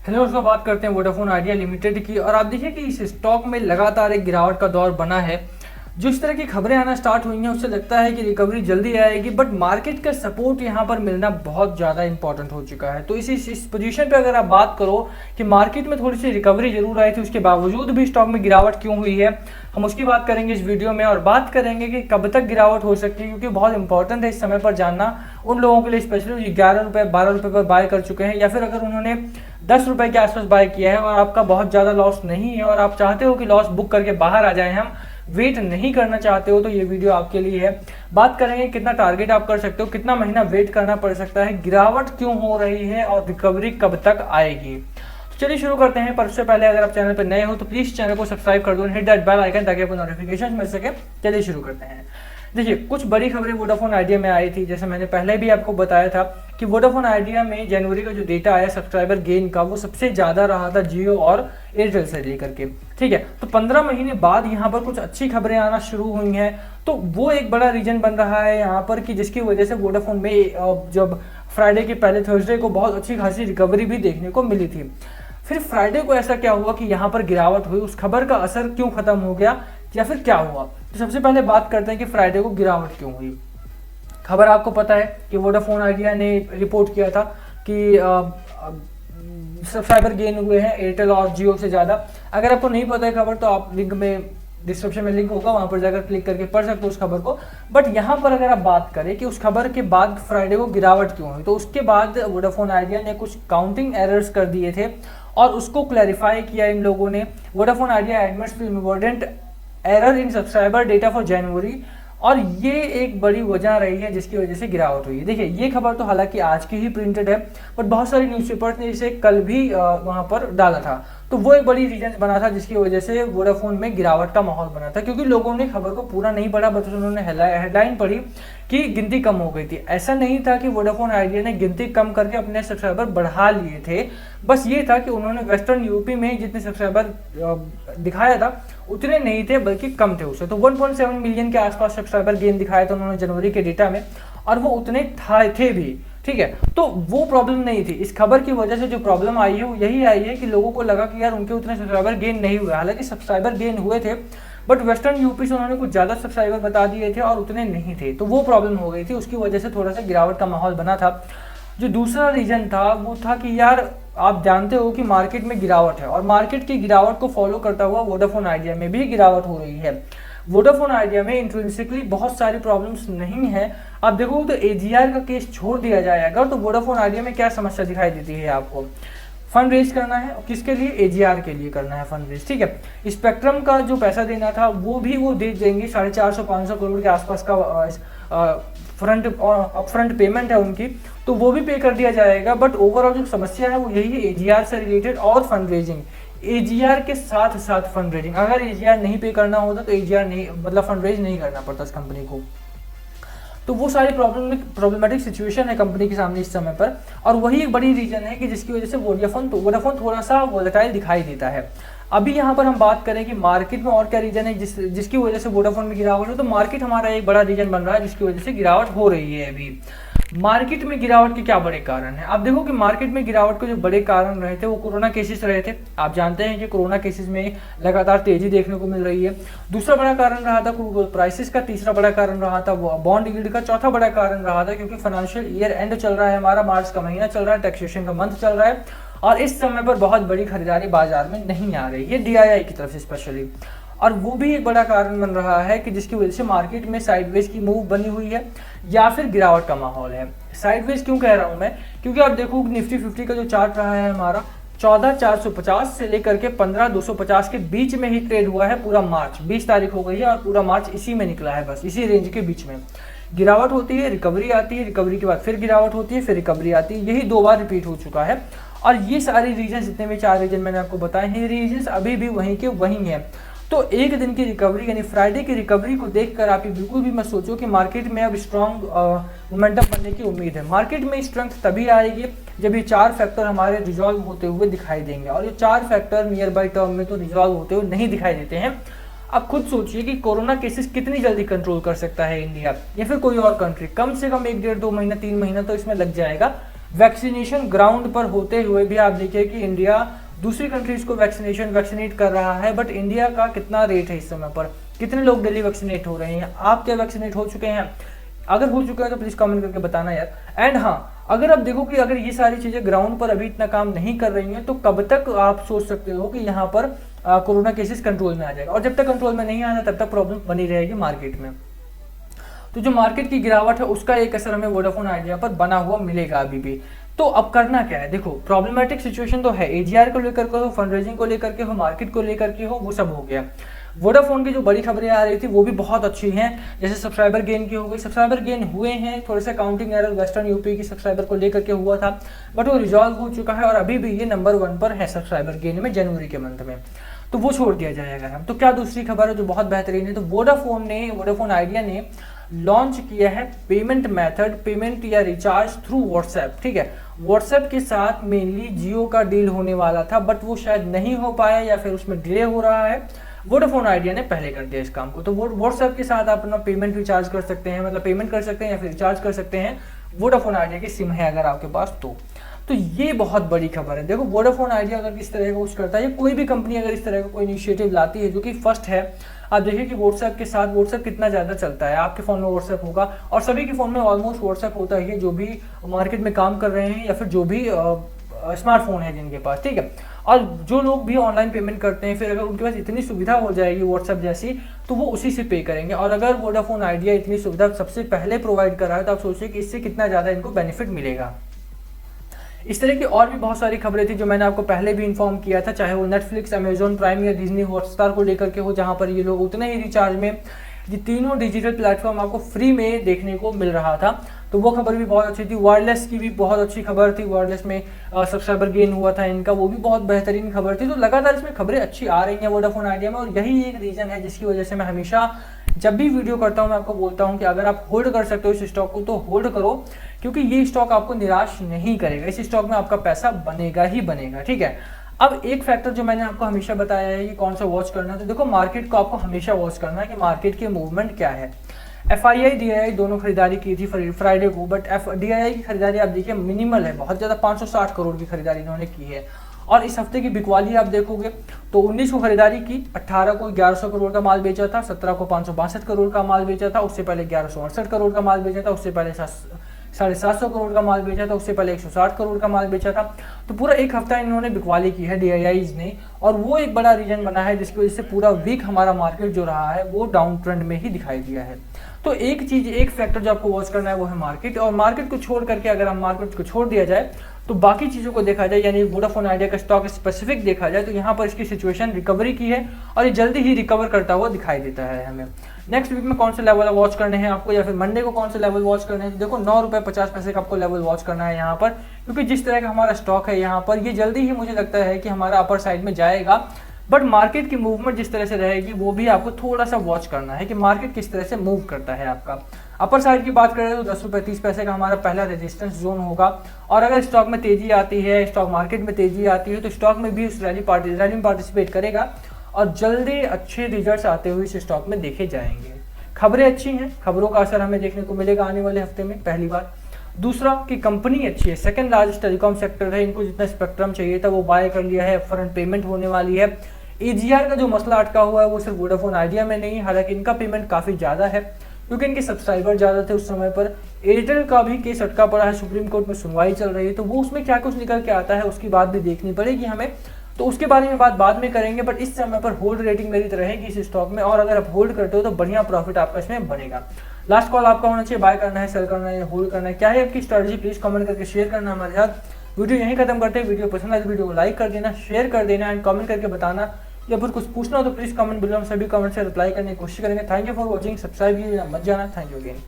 Hello दोस्तों, बात करते हैं वोडाफोन आइडिया लिमिटेड की। और आप देखिए कि इस स्टॉक में लगातार एक गिरावट का दौर बना है। जो इस तरह की खबरें आना स्टार्ट हुई हैं उससे लगता है कि रिकवरी जल्दी आएगी, बट मार्केट का सपोर्ट यहाँ पर मिलना बहुत ज़्यादा इंपॉर्टेंट हो चुका है। तो इस पोजीशन पे अगर आप बात करो कि मार्केट में थोड़ी सी रिकवरी जरूर आई थी, उसके बावजूद भी स्टॉक में गिरावट क्यों हुई है, हम उसकी बात करेंगे इस वीडियो में। और बात करेंगे कि कब तक गिरावट हो सकती है, क्योंकि बहुत इंपॉर्टेंट है इस समय पर जानना उन लोगों के लिए, स्पेशली 11 रुपये 12 रुपये पर बाय कर चुके हैं, या फिर अगर उन्होंने 10 रुपये के आसपास बाय किया है और आपका बहुत ज़्यादा लॉस नहीं है और आप चाहते हो कि लॉस बुक करके बाहर आ जाए, हम वेट नहीं करना चाहते हो, तो ये वीडियो आपके लिए है। बात करेंगे कितना टारगेट आप कर सकते हो, कितना महीना वेट करना पड़ सकता है, गिरावट क्यों हो रही है और रिकवरी कब तक आएगी। तो चलिए शुरू करते हैं। पर उससे पहले अगर आप चैनल पर नए हो तो प्लीज़ चैनल को सब्सक्राइब कर दो, हिट दैट बेल आइकन ताकि आपको नोटिफिकेशन मिल सके। चलिए शुरू करते हैं। देखिए, कुछ बड़ी खबरें वोडाफोन आइडिया में आई थी। जैसे मैंने पहले भी आपको बताया था कि वोडाफोन आइडिया में जनवरी का जो डेटा आया सब्सक्राइबर गेन का, वो सबसे ज़्यादा रहा था जियो और एयरटेल से लेकर के। ठीक है, तो 15 महीने बाद यहाँ पर कुछ अच्छी खबरें आना शुरू हुई हैं, तो वो एक बड़ा रीजन बन रहा है यहाँ पर कि जिसकी वजह से वोडाफोन में जब फ्राइडे के पहले थर्सडे को बहुत अच्छी खासी रिकवरी भी देखने को मिली थी। फिर फ्राइडे को ऐसा क्या हुआ कि यहाँ पर गिरावट हुई, उस खबर का असर क्यों खत्म हो गया या फिर क्या हुआ। तो सबसे पहले बात करते हैं कि फ्राइडे को गिरावट क्यों हुई। खबर आपको पता है कि वोडाफोन आइडिया ने रिपोर्ट किया था कि सब्सक्राइबर गेन हुए हैं एयरटेल और जियो से ज़्यादा। अगर आपको नहीं पता है खबर तो आप लिंक में, डिस्क्रिप्शन में लिंक होगा, वहां पर जाकर क्लिक करके पढ़ सकते हो उस खबर को। बट यहाँ पर अगर आप बात करें कि उस खबर के बाद फ्राइडे को गिरावट क्यों हुई, तो उसके बाद वोडाफोन आइडिया ने कुछ काउंटिंग एरर्स कर दिए थे और उसको क्लैरिफाई किया इन लोगों ने। Vodafone Idea admits two important error in subscriber data for January, और ये एक बड़ी वजह रही है जिसकी वजह से गिरावट हुई है। देखिए, ये खबर तो हालांकि आज की ही प्रिंटेड है, बट बहुत सारी न्यूज़पेपर्स ने इसे कल भी वहां पर डाला था। तो वो एक बड़ी रीजन बना था जिसकी वजह से वोडाफोन में गिरावट का माहौल बना था, क्योंकि लोगों ने खबर को पूरा नहीं पढ़ा, बस उन्होंने हेडलाइन पढ़ी कि गिनती कम हो गई थी। ऐसा नहीं था कि वोडाफोन आइडिया ने गिनती कम करके अपने सब्सक्राइबर बढ़ा लिए थे, बस ये था कि उन्होंने वेस्टर्न यूपी में जितने सब्सक्राइबर दिखाया था उतने नहीं थे, बल्कि कम थे उससे। तो 1.7 मिलियन के आसपास सब्सक्राइबर गेन दिखाया था उन्होंने जनवरी के डेटा में, और वो उतने थे भी। ठीक है, तो वो प्रॉब्लम नहीं थी। इस खबर की वजह से जो प्रॉब्लम आई है वो यही आई है कि लोगों को लगा कि यार उनके उतने सब्सक्राइबर गेन नहीं हुए। हालांकि सब्सक्राइबर गेन हुए थे, बट वेस्टर्न यूपी से उन्होंने कुछ ज़्यादा सब्सक्राइबर बता दिए थे और उतने नहीं थे, तो वो प्रॉब्लम हो गई थी। उसकी वजह से थोड़ा सा गिरावट का माहौल बना था। जो दूसरा रीजन था वो था कि यार आप जानते हो कि मार्केट में गिरावट है, और मार्केट की गिरावट को फॉलो करता हुआ वोडाफोन आइडिया में भी गिरावट हो रही है। वोडाफोन आइडिया में इंट्रिंसिकली बहुत सारी प्रॉब्लम्स नहीं है। आप देखोगे तो एजीआर का केस छोड़ दिया जाएगा तो वोडाफोन आइडिया में क्या समस्या दिखाई देती है आपको। फंड रेज करना है, किसके लिए? एजीआर के लिए करना है फंड रेज। ठीक है, स्पेक्ट्रम का जो पैसा देना था वो भी वो दे देंगे, 450-500 करोड़ के आसपास का फ्रंट पेमेंट है उनकी, तो वो भी पे कर दिया जाएगा। बट ओवरऑल जो समस्या है वो यही है, एजीआर से रिलेटेड और फंड रेजिंग। एजीआर के साथ साथ फंड रेजिंग, अगर एजीआर नहीं पे करना होता तो एजीआर नहीं, मतलब फंड रेज नहीं करना पड़ता इस कंपनी को। तो वो सारी प्रॉब्लमेटिक सिचुएशन है कंपनी के सामने इस समय पर, और वही एक बड़ी रीजन है कि जिसकी वजह से वोडाफोन थोड़ा सा वोलेटाइल दिखाई देता है। अभी यहाँ पर हम बात करें कि मार्केट में और क्या रीजन है जिसकी वजह से वोडाफोन में गिरावट हो, तो मार्केट हमारा एक बड़ा रीजन बन रहा है जिसकी वजह से गिरावट हो रही है। अभी मार्केट में गिरावट के क्या बड़े कारण हैं? आप देखो कि मार्केट में गिरावट के जो बड़े कारण रहे थे वो कोरोना केसेस रहे थे। आप जानते हैं कि कोरोना केसेस में लगातार तेजी देखने को मिल रही है। दूसरा बड़ा कारण रहा था क्रूड प्राइसेस का, तीसरा बड़ा कारण रहा था बॉन्ड यील्ड का, चौथा बड़ा कारण रहा था क्योंकि फाइनेंशियल ईयर एंड चल रहा है हमारा, मार्च का महीना चल रहा है, टैक्सेशन का मंथ चल रहा है, और इस समय पर बहुत बड़ी खरीदारी बाजार में नहीं आ रही है डीआईआई की तरफ से स्पेशली। और वो भी एक बड़ा कारण बन रहा है कि जिसकी वजह से मार्केट में साइडवेज की मूव बनी हुई है या फिर गिरावट का माहौल है। साइडवेज क्यों कह रहा हूं मैं? क्योंकि आप देखो निफ्टी 50 का जो चार्ट रहा है हमारा, 14,450 से लेकर के 15,250 के बीच में ही ट्रेड हुआ है पूरा मार्च। 20 तारीख हो गई है और पूरा मार्च इसी में निकला है, बस इसी रेंज के बीच में। गिरावट होती है, रिकवरी आती है, रिकवरी के बाद फिर गिरावट होती है, फिर रिकवरी आती है, यही 2 बार रिपीट हो चुका है। और ये सारी रीजन, जितने भी 4 रीजन मैंने आपको बताए हैं, रीजन अभी भी वहीं के वहीं हैं। तो एक दिन की रिकवरी यानी फ्राइडे की रिकवरी को देखकर आप ये बिल्कुल भी मत सोचो कि मार्केट में अब स्ट्रॉन्ग मोमेंटम बनने की उम्मीद है। मार्केट में स्ट्रेंथ तभी आएगी जब ये 4 फैक्टर हमारे रिजॉल्व होते हुए दिखाई देंगे, और ये 4 फैक्टर नियर बाई टर्म में तो रिजॉल्व होते हुए नहीं दिखाई देते हैं। आप खुद सोचिए कि कोरोना केसेस कितनी जल्दी कंट्रोल कर सकता है इंडिया या फिर कोई और कंट्री। कम से कम 1 डेढ़ 2 महीना 3 महीना तो इसमें लग जाएगा। वैक्सीनेशन ग्राउंड पर होते हुए भी आप देखिए कि इंडिया दूसरी कंट्रीज को वैक्सीनेट कर रहा है, बट इंडिया का कितना रेट है इस समय पर, कितने लोग डेली वैक्सीनेट हो रहे हैं, आप क्या वैक्सीनेट हो चुके हैं? अगर हो चुका है तो प्लीज कमेंट करके बताना यार। एंड हाँ, अगर आप देखो कि अगर ये सारी चीजें ग्राउंड पर अभी इतना काम नहीं कर रही हैं तो कब तक आप सोच सकते हो कि यहाँ पर कोरोना केसेस कंट्रोल में आ जाएगा, और जब तक कंट्रोल में नहीं आना तब तक प्रॉब्लम बनी रहेगी मार्केट में। तो जो मार्केट की गिरावट है उसका एक असर हमें वोडाफोन आइडिया पर बना हुआ मिलेगा अभी भी। तो अब करना क्या है, देखो प्रॉब्लमेटिक सिचुएशन तो है, एजीआर को लेकर के हो, फंड रेजिंग को लेकर के हो, मार्केट को लेकर के हो, वो सब हो गया। वोडाफोन की जो बड़ी खबरें आ रही थी वो भी बहुत अच्छी हैं, जैसे सब्सक्राइबर गेन की हो गई, सब्सक्राइबर गेन हुए हैं, थोड़े से काउंटिंग एरर वेस्टर्न यूपी की सब्सक्राइबर को लेकर के हुआ था, बट वो रिजॉल्व हो चुका है और अभी भी ये नंबर 1 पर है सब्सक्राइबर गेन में जनवरी के मंथ में, तो वो छोड़ दिया जाएगा हम। तो क्या दूसरी खबर है जो बहुत बेहतरीन है, तो वोडाफोन आइडिया ने लॉन्च किया है पेमेंट मेथड, पेमेंट या रिचार्ज थ्रू व्हाट्सएप। ठीक है, व्हाट्सएप के साथ मेनली जियो का डील होने वाला था, बट वो शायद नहीं हो पाया या फिर उसमें डिले हो रहा है। वोडाफोन आइडिया ने पहले कर दिया इस काम को, तो वो व्हाट्सएप के साथ आप अपना पेमेंट रिचार्ज कर सकते हैं, मतलब पेमेंट कर सकते हैं या फिर रिचार्ज कर सकते हैं, वोडाफोन आइडिया की सिम है अगर आपके पास तो ये बहुत बड़ी खबर है। देखो वोडाफोन आइडिया अगर इस तरह का कुछ करता है या कोई भी कंपनी अगर इस तरह का कोई इनिशिएटिव लाती है जो कि फर्स्ट है, आप देखिए कि व्हाट्सएप के साथ व्हाट्सएप कितना ज़्यादा चलता है, आपके फ़ोन में व्हाट्सएप होगा और सभी के फ़ोन में ऑलमोस्ट व्हाट्सएप होता ही है, जो भी मार्केट में काम कर रहे हैं या फिर जो भी स्मार्टफोन है जिनके पास। ठीक है, और जो लोग भी ऑनलाइन पेमेंट करते हैं, फिर अगर उनके पास इतनी सुविधा हो जाएगी व्हाट्सएप जैसी, तो वो उसी से पे करेंगे। और अगर वोडाफोन आइडिया इतनी सुविधा सबसे पहले प्रोवाइड कर रहा है तो आप सोचिए कि इससे कितना ज़्यादा इनको बेनिफिट मिलेगा। इस तरह की और भी बहुत सारी खबरें थी जो मैंने आपको पहले भी इन्फॉर्म किया था, चाहे वो नेटफ्लिक्स, अमेजॉन प्राइम या डिज्नी हॉटस्टार को लेकर के हो, जहां पर ये लोग उतने ही रिचार्ज में ये तीनों डिजिटल प्लेटफॉर्म आपको फ्री में देखने को मिल रहा था, तो वो खबर भी बहुत अच्छी थी। वायरलेस की भी बहुत अच्छी खबर थी, वायरलेस में सब्सक्राइबर गेन हुआ था इनका, वो भी बहुत बेहतरीन खबर थी। तो लगातार इसमें खबरें अच्छी आ रही हैं वोडाफोन आइडिया में, और यही एक रीज़न है जिसकी वजह से मैं हमेशा जब भी वीडियो करता हूँ मैं आपको बोलता हूँ कि अगर आप होल्ड कर सकते हो इस स्टॉक को तो होल्ड करो, क्योंकि ये स्टॉक आपको निराश नहीं करेगा, इस स्टॉक में आपका पैसा बनेगा ही बनेगा। ठीक है, अब एक फैक्टर जो मैंने आपको हमेशा बताया है कि कौन सा वॉच करना है, तो देखो मार्केट को आपको हमेशा वॉच करना है कि मार्केट की मूवमेंट क्या है। FII DII दोनों खरीदारी की थी फ्राइडे को, बट DII की खरीदारी आप देखिए मिनिमल है, बहुत ज़्यादा 560 करोड़ की खरीदारी इन्होंने की है। और इस हफ्ते की बिकवाली आप देखोगे तो 19 को खरीदारी की, 18 को 1100 करोड़ का माल बेचा था, 17 को 562 करोड़ का माल बेचा था, उससे पहले 1168 करोड़ का माल बेचा था, उससे पहले 750 करोड़ का माल बेचा था, उससे पहले 160 करोड़ का माल बेचा था। तो पूरा एक हफ्ता इन्होंने बिकवाली की है DIIs ने, और वो एक बड़ा रीजन बना है जिसकी वजह से पूरा वीक हमारा मार्केट जो रहा है वो डाउन ट्रेंड में ही दिखाई दिया है। तो एक चीज, एक फैक्टर जो आपको वॉच करना है वो है मार्केट, और मार्केट को छोड़ करके अगर हम मार्केट को छोड़ दिया जाए तो बाकी चीज़ों को देखा जाए, यानी वोडाफोन आइडिया का स्टॉक स्पेसिफिक देखा जाए, तो यहाँ पर इसकी सिचुएशन रिकवरी की है और ये जल्दी ही रिकवर करता हुआ दिखाई देता है हमें। नेक्स्ट वीक में कौन से लेवल वॉच करने हैं आपको, या फिर मंडे को कौन से लेवल वॉच करने हैं, देखो 9 रुपये 50 पैसे का आपको लेवल वॉच करना है यहाँ पर, क्योंकि जिस तरह का हमारा स्टॉक है यहाँ पर ये जल्दी ही मुझे लगता है कि हमारा अपर साइड में जाएगा, बट मार्केट की मूवमेंट जिस तरह से रहेगी वो भी आपको थोड़ा सा वॉच करना है कि मार्केट किस तरह से मूव करता है आपका। अपर साइड की बात करें तो 10 रुपये 30 पैसे का हमारा पहला रेजिस्टेंस जोन होगा, और अगर स्टॉक में तेजी आती है, स्टॉक मार्केट में तेजी आती है, तो स्टॉक में भी उस रैली में पार्टिसिपेट करेगा और जल्दी अच्छे रिजल्ट्स आते हुए इस स्टॉक में देखे जाएंगे। खबरें अच्छी हैं, खबरों का असर हमें देखने को मिलेगा आने वाले हफ्ते में, पहली बार। दूसरा कि कंपनी अच्छी है, सेकंड लार्जेस्ट टेलीकॉम सेक्टर है, इनको जितना स्पेक्ट्रम चाहिए था वो बाय कर लिया है, अपफ्रंट पेमेंट होने वाली है। AGR का जो मसला अटका हुआ है वो सिर्फ वोडाफोन आइडिया में नहीं, हालांकि इनका पेमेंट काफ़ी ज़्यादा है क्योंकि इनके सब्सक्राइबर ज़्यादा थे उस समय पर। एयरटेल का भी केस अटका पड़ा है, सुप्रीम कोर्ट में सुनवाई चल रही है, तो वो उसमें क्या कुछ निकल के आता है उसकी बात भी देखनी पड़ेगी हमें, तो उसके बारे में बात बाद में करेंगे। बट इस समय पर होल्ड रेटिंग मेरी तो रहेगी इस स्टॉक में, और अगर आप होल्ड करते हो तो बढ़िया प्रॉफिट आपका इसमें बनेगा। लास्ट कॉल आपका होना चाहिए, बाय करना है, सेल करना है, होल्ड करना है, क्या है आपकी स्ट्रेटजी, प्लीज कमेंट करके शेयर करना हमारे साथ। वीडियो यहीं खत्म करते हैं, वीडियो पसंद आए तो वीडियो को लाइक कर देना, शेयर कर देना एंड कमेंट करके बताना, या फिर कुछ पूछना हो तो प्लीज कमेंट बिलो, हम सभी कमेंट से रिप्लाई करने की कोशिश करेंगे। Thank you for watching, subscribe कीजिए मत जाना, थैंक यू अगेन।